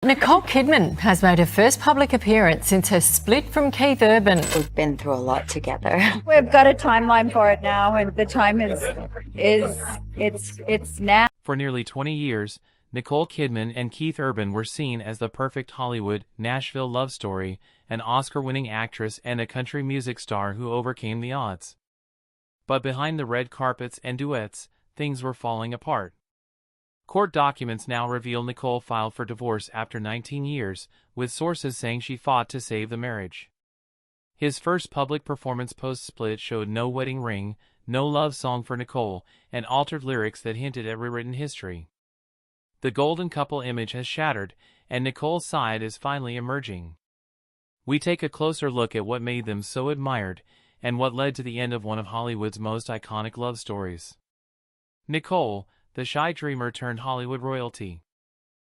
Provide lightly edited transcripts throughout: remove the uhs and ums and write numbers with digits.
Nicole Kidman has made her first public appearance since her split from Keith Urban. We've been through a lot together. We've got a timeline for it now, and the time it's now. For nearly 20 years, Nicole Kidman and Keith Urban were seen as the perfect Hollywood, Nashville love story, an Oscar-winning actress and a country music star who overcame the odds. But behind the red carpets and duets, things were falling apart. Court documents now reveal Nicole filed for divorce after 19 years, with sources saying she fought to save the marriage. His first public performance post-split showed no wedding ring, no love song for Nicole, and altered lyrics that hinted at rewritten history. The golden couple image has shattered, and Nicole's side is finally emerging. We take a closer look at what made them so admired, and what led to the end of one of Hollywood's most iconic love stories. Nicole, the shy dreamer turned Hollywood royalty.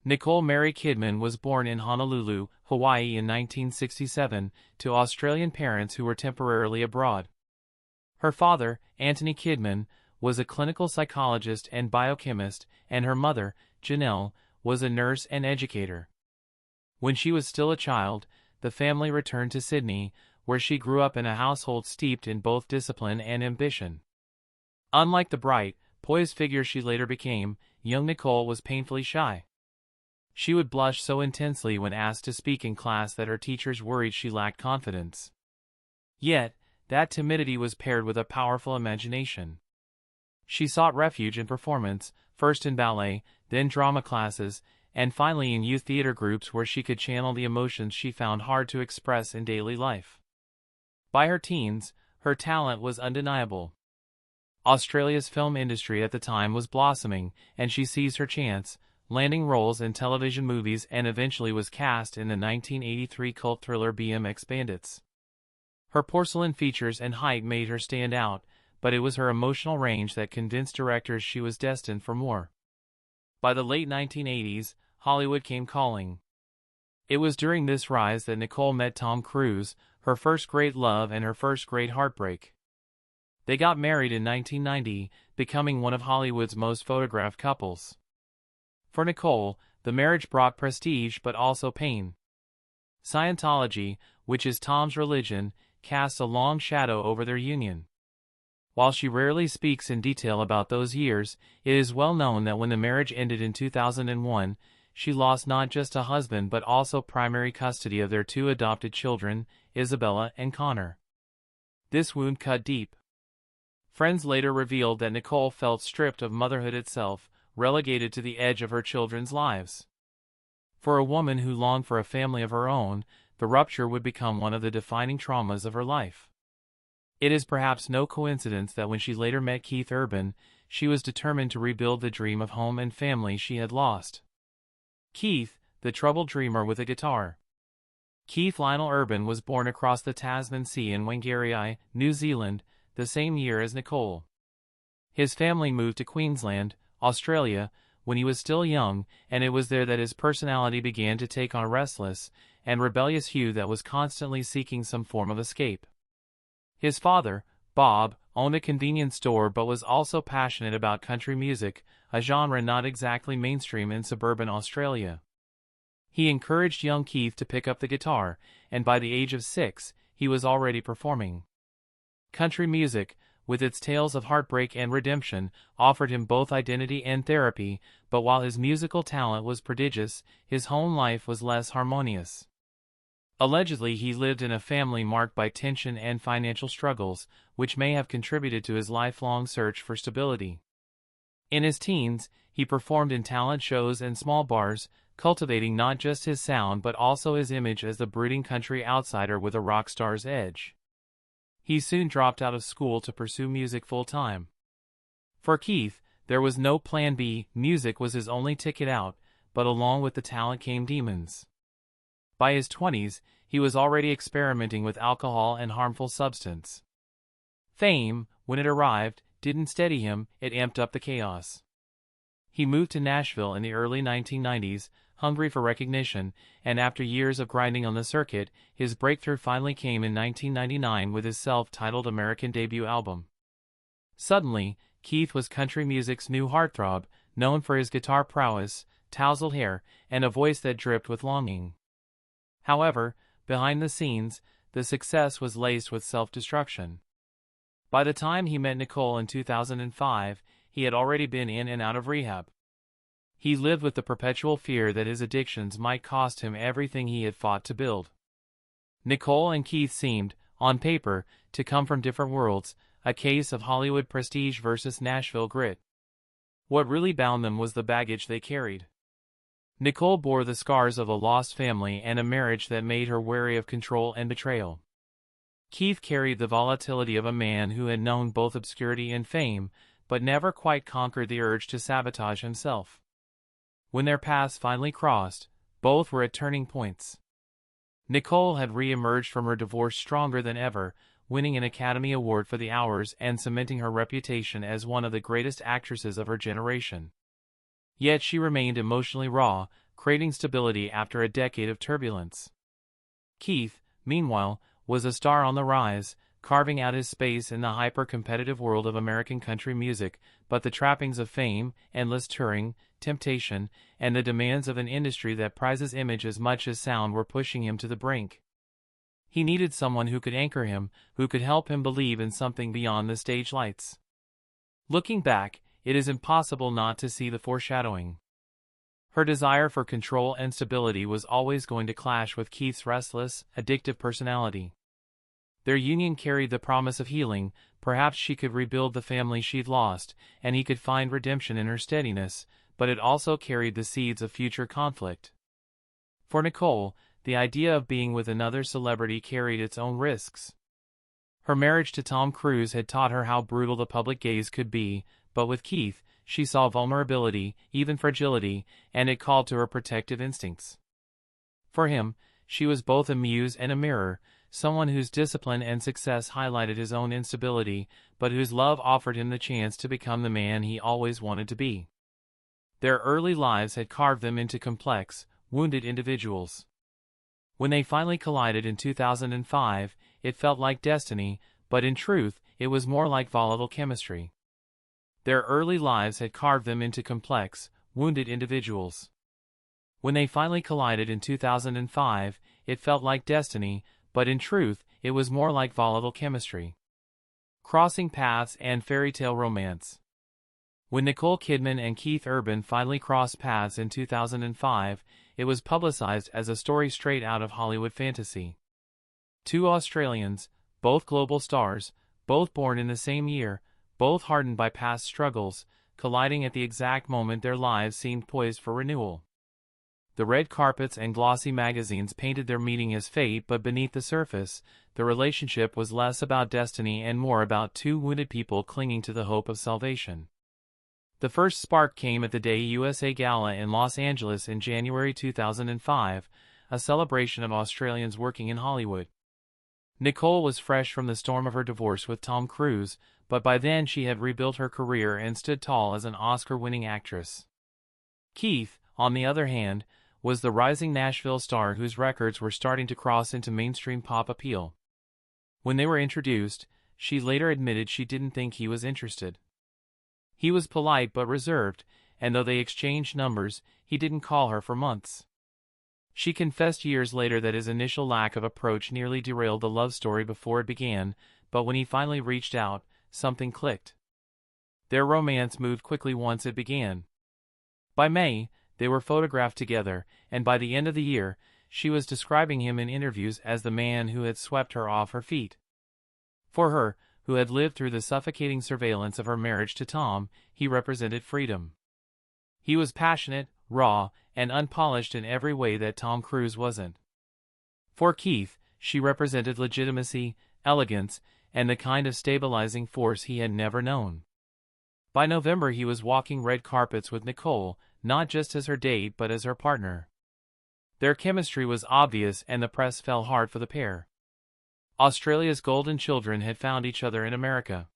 Nicole Mary Kidman was born in Honolulu, Hawaii in 1967, to Australian parents who were temporarily abroad. Her father, Anthony Kidman, was a clinical psychologist and biochemist, and her mother, Janelle, was a nurse and educator. When she was still a child, the family returned to Sydney, where she grew up in a household steeped in both discipline and ambition. Unlike the bright, poised figure she later became, young Nicole was painfully shy. She would blush so intensely when asked to speak in class that her teachers worried she lacked confidence. Yet, that timidity was paired with a powerful imagination. She sought refuge in performance, first in ballet, then drama classes, and finally in youth theater groups where she could channel the emotions she found hard to express in daily life. By her teens, her talent was undeniable. Australia's film industry at the time was blossoming, and she seized her chance, landing roles in television movies and eventually was cast in the 1983 cult thriller BMX Bandits. Her porcelain features and height made her stand out, but it was her emotional range that convinced directors she was destined for more. By the late 1980s, Hollywood came calling. It was during this rise that Nicole met Tom Cruise, her first great love and her first great heartbreak. They got married in 1990, becoming one of Hollywood's most photographed couples. For Nicole, the marriage brought prestige but also pain. Scientology, which is Tom's religion, casts a long shadow over their union. While she rarely speaks in detail about those years, it is well known that when the marriage ended in 2001, she lost not just a husband but also primary custody of their two adopted children, Isabella and Connor. This wound cut deep. Friends later revealed that Nicole felt stripped of motherhood itself, relegated to the edge of her children's lives. For a woman who longed for a family of her own, the rupture would become one of the defining traumas of her life. It is perhaps no coincidence that when she later met Keith Urban, she was determined to rebuild the dream of home and family she had lost. Keith, the troubled dreamer with a guitar. Keith Lionel Urban was born across the Tasman Sea in Whangarei, New Zealand, the same year as Nicole. His family moved to Queensland, Australia, when he was still young, and it was there that his personality began to take on a restless and rebellious hue that was constantly seeking some form of escape. His father, Bob, owned a convenience store but was also passionate about country music, a genre not exactly mainstream in suburban Australia. He encouraged young Keith to pick up the guitar, and by the age of 6, he was already performing. Country music, with its tales of heartbreak and redemption, offered him both identity and therapy, but while his musical talent was prodigious, his home life was less harmonious. Allegedly, he lived in a family marked by tension and financial struggles, which may have contributed to his lifelong search for stability. In his teens, he performed in talent shows and small bars, cultivating not just his sound but also his image as the brooding country outsider with a rock star's edge. He soon dropped out of school to pursue music full-time. For Keith, there was no plan B, music was his only ticket out, but along with the talent came demons. By his 20s, he was already experimenting with alcohol and harmful substance. Fame, when it arrived, didn't steady him, it amped up the chaos. He moved to Nashville in the early 1990s, hungry for recognition, and after years of grinding on the circuit, his breakthrough finally came in 1999 with his self-titled American debut album. Suddenly, Keith was country music's new heartthrob, known for his guitar prowess, tousled hair, and a voice that dripped with longing. However, behind the scenes, the success was laced with self-destruction. By the time he met Nicole in 2005, he had already been in and out of rehab. He lived with the perpetual fear that his addictions might cost him everything he had fought to build. Nicole and Keith seemed, on paper, to come from different worlds, a case of Hollywood prestige versus Nashville grit. What really bound them was the baggage they carried. Nicole bore the scars of a lost family and a marriage that made her wary of control and betrayal. Keith carried the volatility of a man who had known both obscurity and fame, but never quite conquered the urge to sabotage himself. When their paths finally crossed, both were at turning points. Nicole had re-emerged from her divorce stronger than ever, winning an Academy Award for The Hours and cementing her reputation as one of the greatest actresses of her generation. Yet she remained emotionally raw, craving stability after a decade of turbulence. Keith, meanwhile, was a star on the rise, carving out his space in the hyper-competitive world of American country music, but the trappings of fame, endless touring, temptation, and the demands of an industry that prizes image as much as sound were pushing him to the brink. He needed someone who could anchor him, who could help him believe in something beyond the stage lights. Looking back, it is impossible not to see the foreshadowing. Her desire for control and stability was always going to clash with Keith's restless, addictive personality. Their union carried the promise of healing. Perhaps she could rebuild the family she'd lost, and he could find redemption in her steadiness, but it also carried the seeds of future conflict. For Nicole, the idea of being with another celebrity carried its own risks. Her marriage to Tom Cruise had taught her how brutal the public gaze could be, but with Keith, she saw vulnerability, even fragility, and it called to her protective instincts. For him, she was both a muse and a mirror, someone whose discipline and success highlighted his own instability, but whose love offered him the chance to become the man he always wanted to be. Their early lives had carved them into complex, wounded individuals. When they finally collided in 2005, it felt like destiny, but in truth, it was more like volatile chemistry. Their early lives had carved them into complex, wounded individuals. When they finally collided in 2005, it felt like destiny, but in truth, it was more like volatile chemistry. Crossing paths and fairy tale romance. When Nicole Kidman and Keith Urban finally crossed paths in 2005, it was publicized as a story straight out of Hollywood fantasy. Two Australians, both global stars, both born in the same year, both hardened by past struggles, colliding at the exact moment their lives seemed poised for renewal. The red carpets and glossy magazines painted their meeting as fate, but beneath the surface, the relationship was less about destiny and more about two wounded people clinging to the hope of salvation. The first spark came at the Day USA Gala in Los Angeles in January 2005, a celebration of Australians working in Hollywood. Nicole was fresh from the storm of her divorce with Tom Cruise, but by then she had rebuilt her career and stood tall as an Oscar-winning actress. Keith, on the other hand, was the rising Nashville star whose records were starting to cross into mainstream pop appeal. When they were introduced, she later admitted she didn't think he was interested. He was polite but reserved, and though they exchanged numbers, he didn't call her for months. She confessed years later that his initial lack of approach nearly derailed the love story before it began, but when he finally reached out, something clicked. Their romance moved quickly once it began. By May, they were photographed together, and by the end of the year, she was describing him in interviews as the man who had swept her off her feet. For her, who had lived through the suffocating surveillance of her marriage to Tom, he represented freedom. He was passionate, raw, and unpolished in every way that Tom Cruise wasn't. For Keith, she represented legitimacy, elegance, and the kind of stabilizing force he had never known. By November he was walking red carpets with Nicole, not just as her date but as her partner. Their chemistry was obvious and the press fell hard for the pair. Australia's golden children had found each other in America.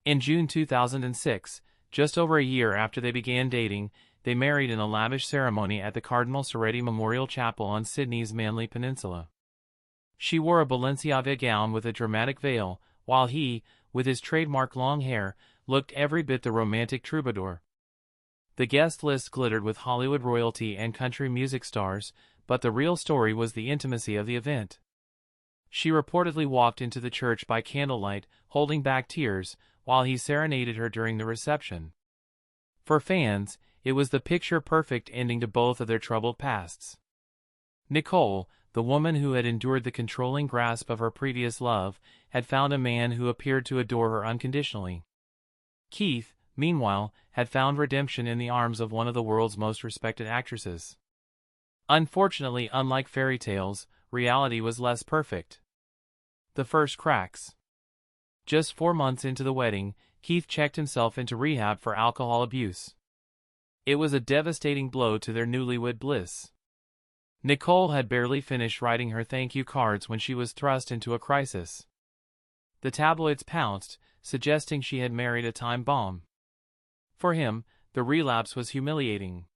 In June 2006, just over a year after they began dating, they married in a lavish ceremony at the Cardinal Soretti Memorial Chapel on Sydney's Manly Peninsula. She wore a Balenciaga gown with a dramatic veil, while he, with his trademark long hair, looked every bit the romantic troubadour. The guest list glittered with Hollywood royalty and country music stars, but the real story was the intimacy of the event. She reportedly walked into the church by candlelight, holding back tears, while he serenaded her during the reception. For fans, it was the picture-perfect ending to both of their troubled pasts. Nicole, the woman who had endured the controlling grasp of her previous love, had found a man who appeared to adore her unconditionally. Keith, meanwhile, had found redemption in the arms of one of the world's most respected actresses. Unfortunately, unlike fairy tales, reality was less perfect. The first cracks. Just 4 months into the wedding, Keith checked himself into rehab for alcohol abuse. It was a devastating blow to their newlywed bliss. Nicole had barely finished writing her thank you cards when she was thrust into a crisis. The tabloids pounced, suggesting she had married a time bomb. For him, the relapse was humiliating.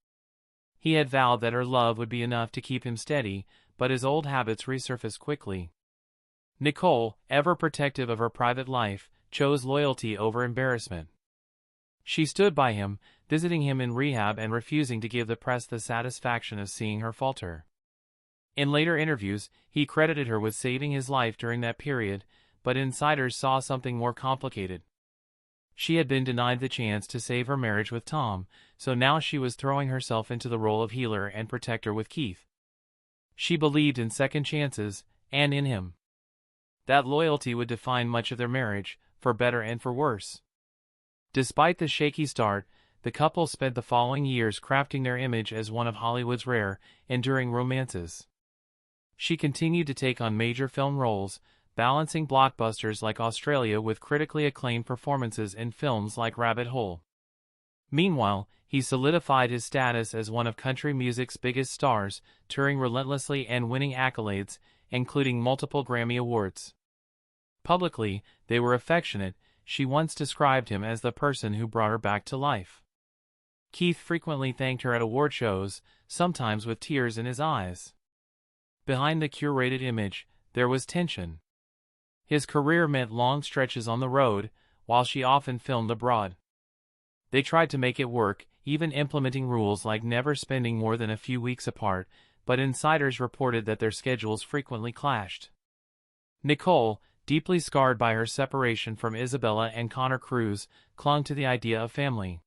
He had vowed that her love would be enough to keep him steady, but his old habits resurfaced quickly. Nicole, ever protective of her private life, chose loyalty over embarrassment. She stood by him, visiting him in rehab and refusing to give the press the satisfaction of seeing her falter. In later interviews, he credited her with saving his life during that period, but insiders saw something more complicated. She had been denied the chance to save her marriage with Tom, so now she was throwing herself into the role of healer and protector with Keith. She believed in second chances, and in him. That loyalty would define much of their marriage, for better and for worse. Despite the shaky start, the couple spent the following years crafting their image as one of Hollywood's rare, enduring romances. She continued to take on major film roles, balancing blockbusters like Australia with critically acclaimed performances in films like Rabbit Hole. Meanwhile, he solidified his status as one of country music's biggest stars, touring relentlessly and winning accolades, including multiple Grammy Awards. Publicly, they were affectionate. She once described him as the person who brought her back to life. Keith frequently thanked her at award shows, sometimes with tears in his eyes. Behind the curated image, there was tension. His career meant long stretches on the road, while she often filmed abroad. They tried to make it work, even implementing rules like never spending more than a few weeks apart, but insiders reported that their schedules frequently clashed. Nicole, deeply scarred by her separation from Isabella and Connor Cruz, clung to the idea of family.